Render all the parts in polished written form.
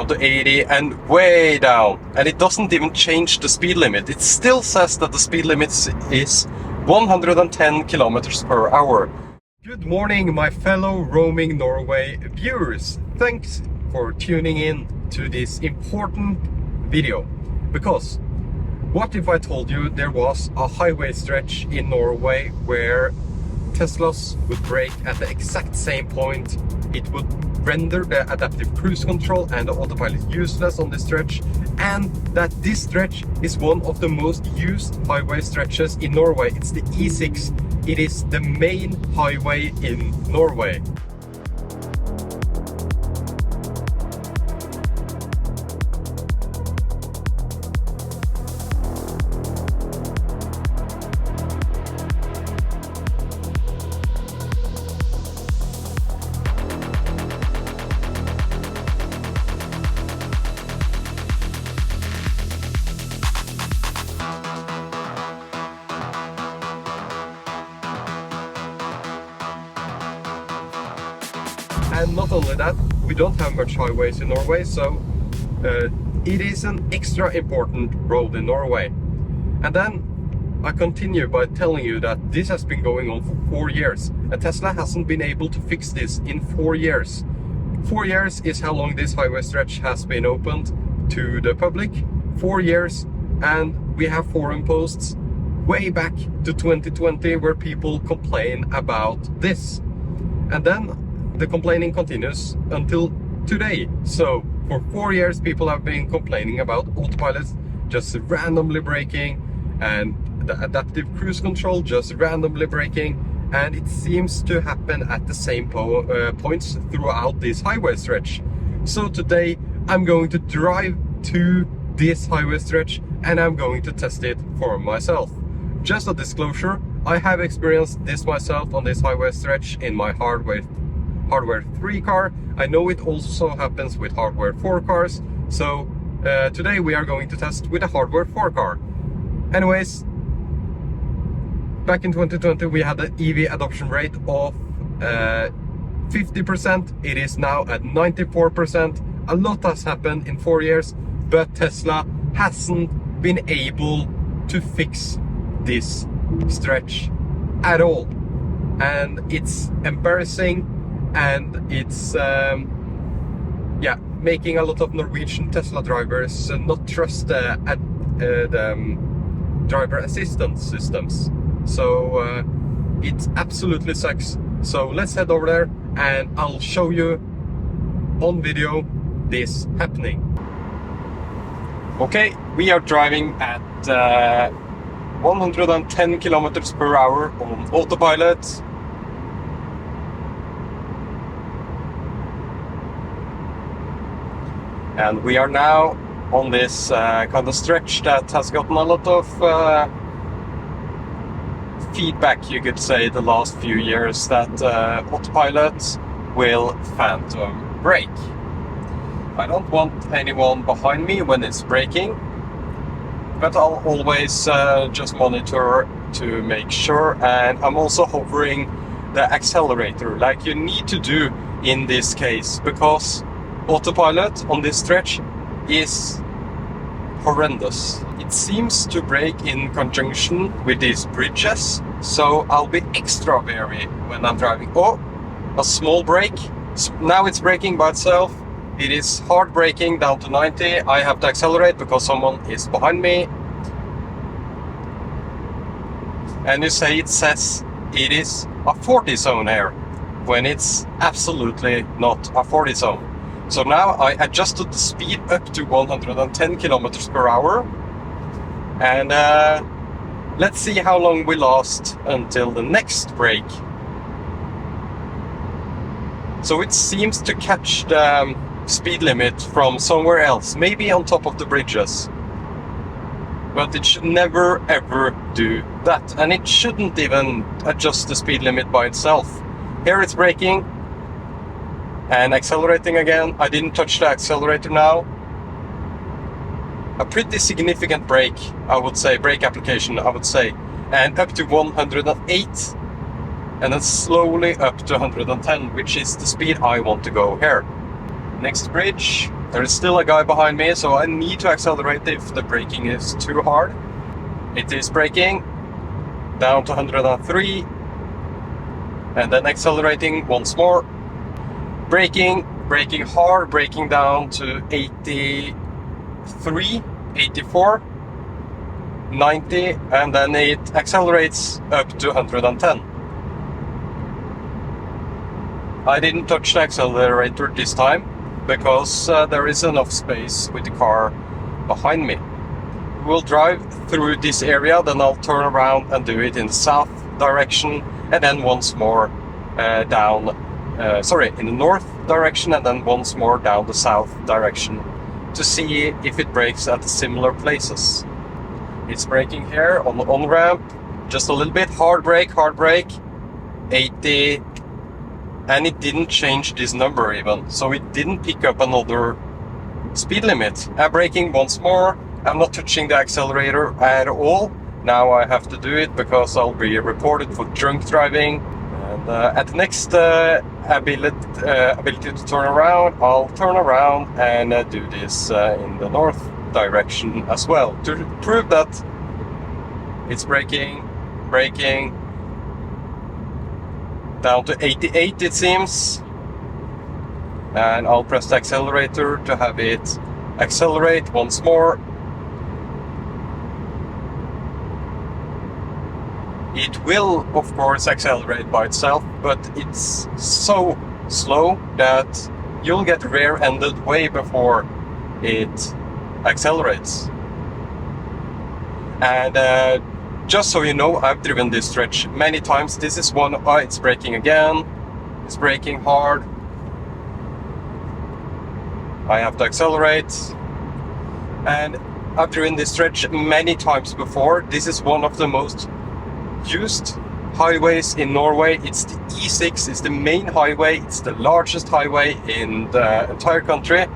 down to 80 and way down, and it doesn't even change the speed limit. It still says that the speed limit is 110 kilometers per hour. Good morning, my fellow roaming Norway viewers. Thanks for tuning in to this important video. Because what if I told you there was a highway stretch in Norway where Teslas would brake at the exact same point? It would render the adaptive cruise control and the autopilot useless on this stretch, and that this stretch is one of the most used highway stretches in Norway. It's the E6. It is the main highway in Norway. And not only that, we don't have much highways in Norway, so it is an extra important road in Norway. And then I continue by telling you that this has been going on for 4 years, and Tesla hasn't been able to fix this in 4 years. 4 years is how long this highway stretch has been opened to the public. 4 years, and we have forum posts way back to 2020 where people complain about this. And then the complaining continues until today. So for 4 years people have been complaining about Autopilot just randomly braking and the adaptive cruise control just randomly braking, and it seems to happen at the same points throughout this highway stretch. So today I'm going to drive to this highway stretch and I'm going to test it for myself. Just a disclosure, I have experienced this myself on this highway stretch in my Hardware 3 car. I know it also happens with Hardware 4 cars. So today we are going to test with a Hardware 4 car. Anyways, back in 2020 we had an EV adoption rate of 50%. It is now at 94%. A lot has happened in 4 years, but Tesla hasn't been able to fix this stretch at all. And it's embarrassing. And it's making a lot of Norwegian Tesla drivers not trust the driver assistance systems. So it absolutely sucks. So let's head over there and I'll show you on video this happening. Okay, we are driving at 110 kilometers per hour on Autopilot. And we are now on this kind of stretch that has gotten a lot of feedback, you could say, the last few years, that Autopilot will phantom brake. I don't want anyone behind me when it's braking, but I'll always just monitor to make sure. And I'm also hovering the accelerator like you need to do in this case, because Autopilot on this stretch is horrendous. It seems to brake in conjunction with these bridges, so I'll be extra wary when I'm driving. Oh, a small brake. Now it's braking by itself. It is hard braking down to 90. I have to accelerate because someone is behind me. And you say it says it is a 40 zone here, when it's absolutely not a 40 zone. So now I adjusted the speed up to 110 kilometers per hour. And let's see how long we last until the next break. So it seems to catch the speed limit from somewhere else, maybe on top of the bridges. But it should never ever do that. And it shouldn't even adjust the speed limit by itself. Here it's braking and accelerating again. I didn't touch the accelerator now. A pretty significant brake, I would say, brake application, I would say. And up to 108. And then slowly up to 110, which is the speed I want to go here. Next bridge, There is still a guy behind me, so I need to accelerate if the braking is too hard. It is braking down to 103 and then accelerating once more. Braking hard, braking down to 83, 84, 90, and then it accelerates up to 110. I didn't touch the accelerator this time because there is enough space with the car behind me. We'll drive through this area, then I'll turn around and do it in the south direction, and then once more in the north direction, and then once more down the south direction to see if it brakes at similar places. It's braking here on the on-ramp, just a little bit, hard brake, 80, and it didn't change this number even, so it didn't pick up another speed limit. I'm braking once more. I'm not touching the accelerator at all. Now I have to do it because I'll be reported for drunk driving. And at the next ability to turn around, I'll turn around and do this in the north direction as well to prove that it's braking down to 88 it seems, and I'll press the accelerator to have it accelerate once more. It will of course accelerate by itself, but it's so slow that you'll get rear-ended way before it accelerates. And just so you know, I've driven this stretch many times. This is one. It's braking again. It's braking hard. I have to accelerate. And I've driven this stretch many times before. This is one of the most used highways in Norway. It's the E6. It's the main highway. It's the largest highway in the entire country.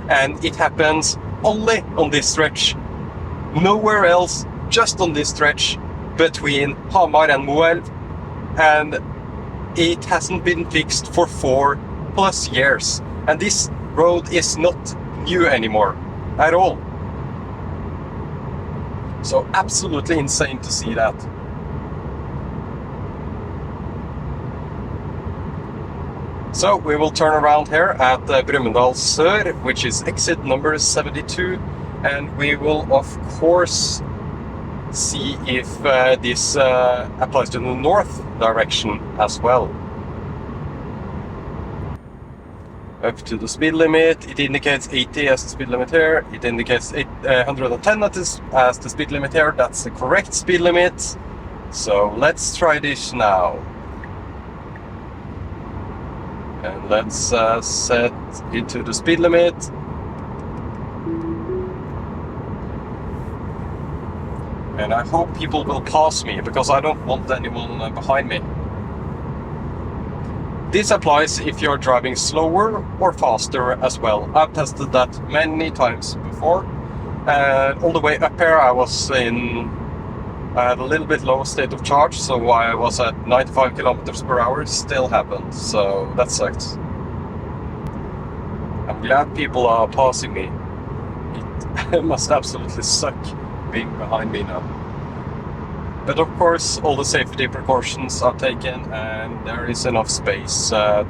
And it happens only on this stretch. Nowhere else, just on this stretch between Hamar and Moelven, and it hasn't been fixed for 4+ years. And this road is not new anymore at all. So absolutely insane to see that. So we will turn around here at Brumunddal Sør, which is exit number 72, and we will of course see if this applies to the north direction as well. Up to the speed limit, it indicates 80 as the speed limit here, it indicates 110 as the speed limit here. That's the correct speed limit. So let's try this now. And let's set it to the speed limit. And I hope people will pass me, because I don't want anyone behind me. This applies if you're driving slower or faster as well. I've tested that many times before. And all the way up here I was I had a little bit low state of charge, so I was at 95 kilometers per hour. It still happened, so that sucks. I'm glad people are passing me. It must absolutely suck being behind me now. But of course, all the safety precautions are taken, and there is enough space to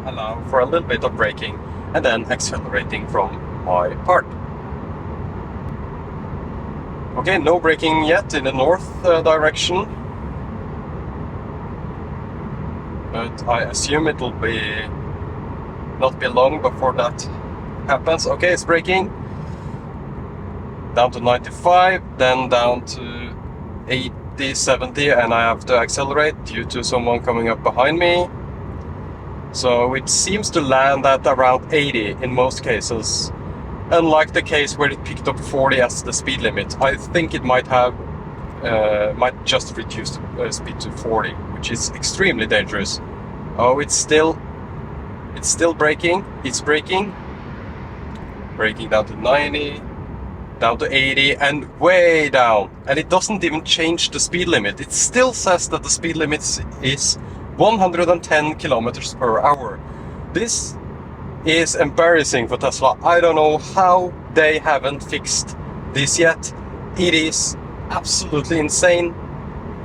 allow for a little bit of braking and then accelerating from my part. Okay, no braking yet in the north direction, but I assume it will not be long before that happens. Okay, it's braking down to 95, then down to 80, 70, and I have to accelerate due to someone coming up behind me. So it seems to land at around 80 in most cases. Unlike the case where it picked up 40 as the speed limit, I think it might just reduce the speed to 40, which is extremely dangerous. Oh, it's still braking. It's braking down to 90, down to 80, and way down. And it doesn't even change the speed limit. It still says that the speed limit is 110 kilometers per hour. This is embarrassing for Tesla. I don't know how they haven't fixed this yet. It is absolutely insane.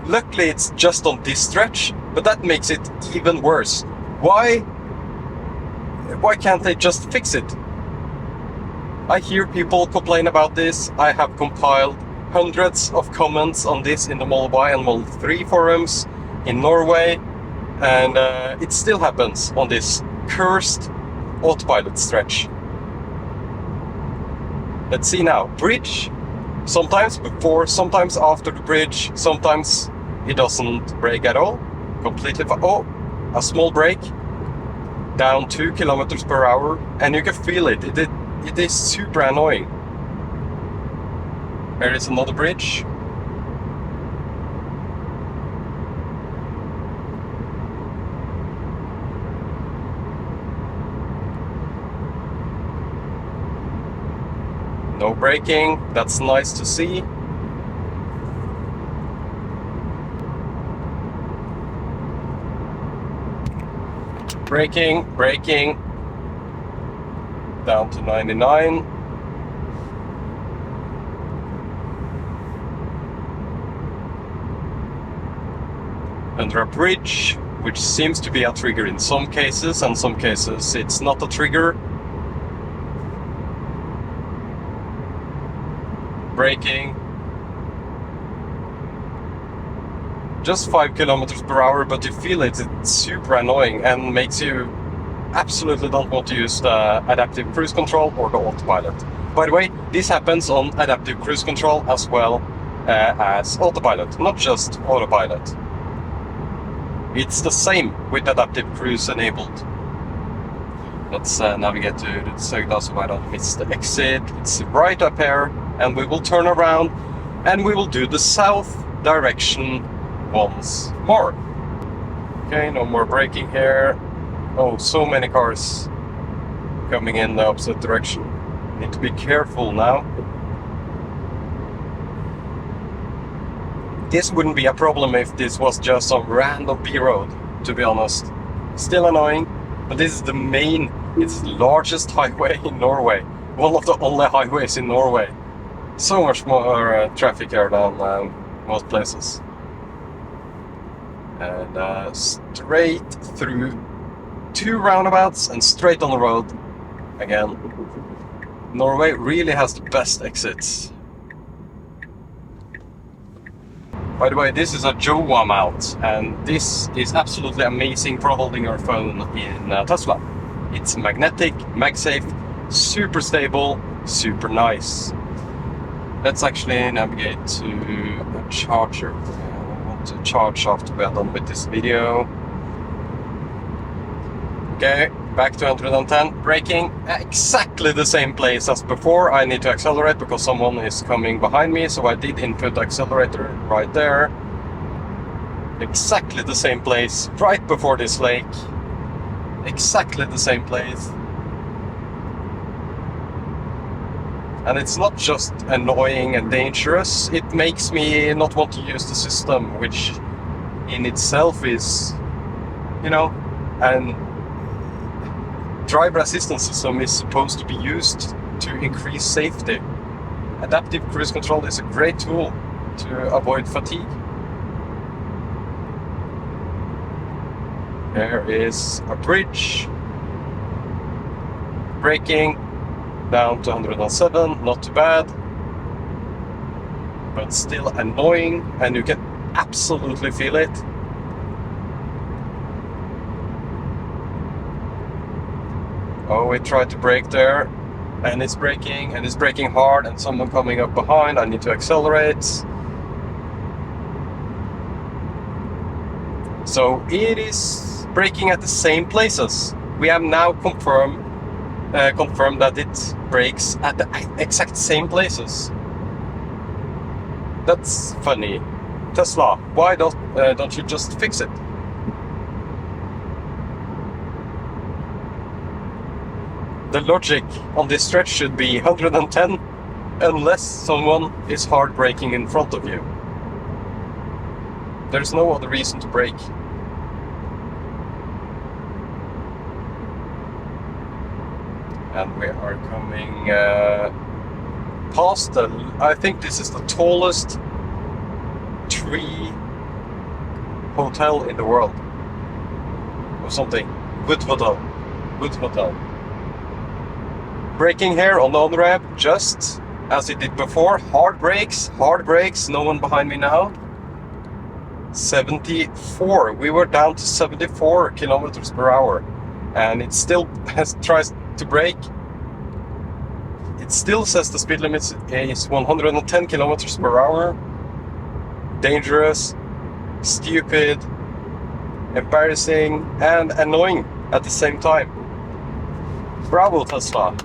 Luckily it's just on this stretch, but that makes it even worse. Why can't they just fix it? I hear people complain about this. I have compiled hundreds of comments on this in the Model Y and Model 3 forums in Norway, and it still happens on this cursed Autopilot stretch. Let's see now. Bridge, sometimes before, sometimes after the bridge, sometimes it doesn't brake at all. Completely. Oh, a small brake, down 2 kilometers per hour, and you can feel it. It is super annoying. There is another bridge. No braking, that's nice to see. Braking. Down to 99. Under a bridge, which seems to be a trigger in some cases, and some cases it's not a trigger. Braking. Just 5 kilometers per hour, but you feel it. It's super annoying and makes you absolutely don't want to use the adaptive cruise control or the autopilot. By the way, this happens on adaptive cruise control as well as autopilot, not just autopilot. It's the same with adaptive cruise enabled. Let's navigate to the Sögda so I don't miss the exit. It's right up here, and we will turn around and we will do the south direction once more. Okay, no more braking here. Oh, so many cars coming in the opposite direction. Need to be careful now. This wouldn't be a problem if this was just some random B road, to be honest. Still annoying, but this is the main, it's the largest highway in Norway. One of the only highways in Norway. So much more traffic here than most places. And straight through 2 roundabouts and straight on the road again. Norway really has the best exits. By the way, this is a JOWUA mount, and this is absolutely amazing for holding your phone in Tesla. It's magnetic, MagSafe, super stable, super nice. Let's actually navigate to a charger. I want to charge after we are done with this video. Okay, back to 110, braking, exactly the same place as before. I need to accelerate because someone is coming behind me, so I did input the accelerator right there. Exactly the same place, right before this lake. Exactly the same place. And it's not just annoying and dangerous, it makes me not want to use the system, which in itself is, you know, and driver assistance system is supposed to be used to increase safety. Adaptive cruise control is a great tool to avoid fatigue. There is a bridge. Braking down to 107, not too bad, but still annoying, and you can absolutely feel it. Oh, we tried to brake there, and it's braking hard, and someone coming up behind. I need to accelerate. So it is braking at the same places. We have now confirmed that it brakes at the exact same places. That's funny. Tesla, why don't you just fix it? The logic on this stretch should be 110 unless someone is hard braking in front of you. There's no other reason to brake. and we are coming past the, I think this is the tallest tree hotel in the world, or something. Wood hotel. Braking here on the on-ramp, just as it did before. Hard brakes, no one behind me now. 74, we were down to 74 kilometers per hour, and it still tries to brake. It still says the speed limit is 110 kilometers per hour. Dangerous, stupid, embarrassing, and annoying at the same time. Bravo, Tesla.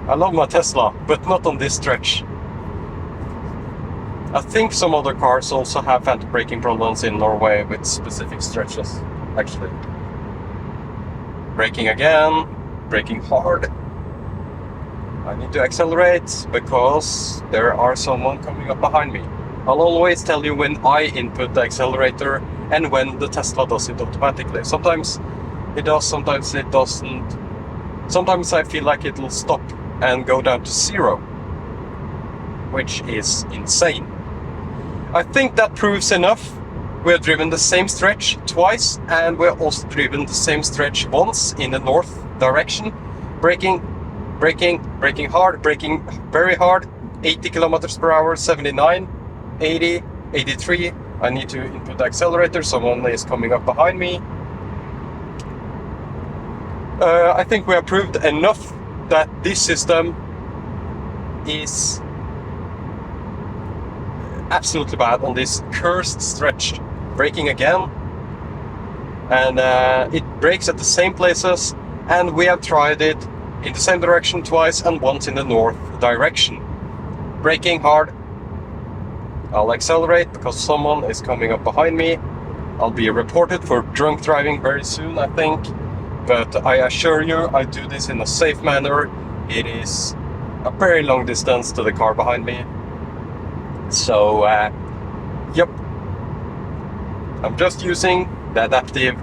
I love my Tesla, but not on this stretch. I think some other cars also have phantom braking problems in Norway with specific stretches, actually. Braking again, braking hard. I need to accelerate because there are someone coming up behind me. I'll always tell you when I input the accelerator and when the Tesla does it automatically. Sometimes it does, sometimes it doesn't. Sometimes I feel like it'll stop and go down to 0, which is insane. I think that proves enough. We have driven the same stretch twice, and we've also driven the same stretch once in the north direction. Braking hard, braking very hard. 80 kilometers per hour, 79, 80, 83. I need to input the accelerator. Someone is coming up behind me. I think we have proved enough that this system is absolutely bad on this cursed stretch. Braking again, and it brakes at the same places, and we have tried it in the same direction twice and once in the north direction. Braking hard. I'll accelerate because someone is coming up behind me. I'll be reported for drunk driving very soon, I think. But I assure you, I do this in a safe manner. It is a very long distance to the car behind me. So, yep. I'm just using the adaptive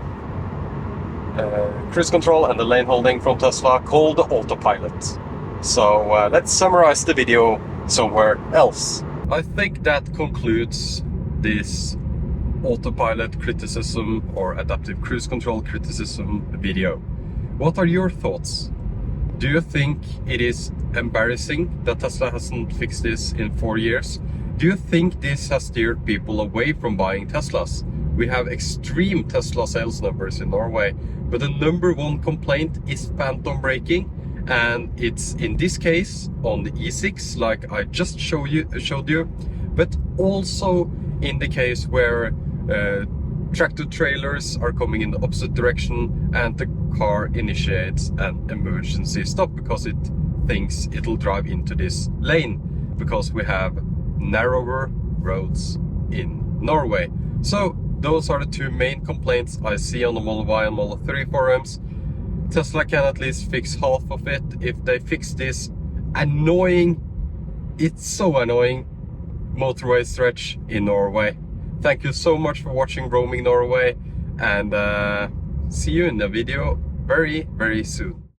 cruise control and the lane holding from Tesla called the Autopilot. So, let's summarize the video somewhere else. I think that concludes this Autopilot criticism or adaptive cruise control criticism video. What are your thoughts? Do you think it is embarrassing that Tesla hasn't fixed this in 4 years? Do you think this has steered people away from buying Teslas? We have extreme Tesla sales numbers in Norway, but the #1 complaint is phantom braking, and it's in this case on the E6 like I just showed you, but also in the case where tractor trailers are coming in the opposite direction and the car initiates an emergency stop because it thinks it'll drive into this lane because we have narrower roads in Norway. So those are the two main complaints I see on the Model Y and Model 3 forums. Tesla can at least fix half of it if they fix this annoying, it's so annoying, motorway stretch in Norway. Thank you so much for watching Roaming Norway, and see you in the video very, very soon.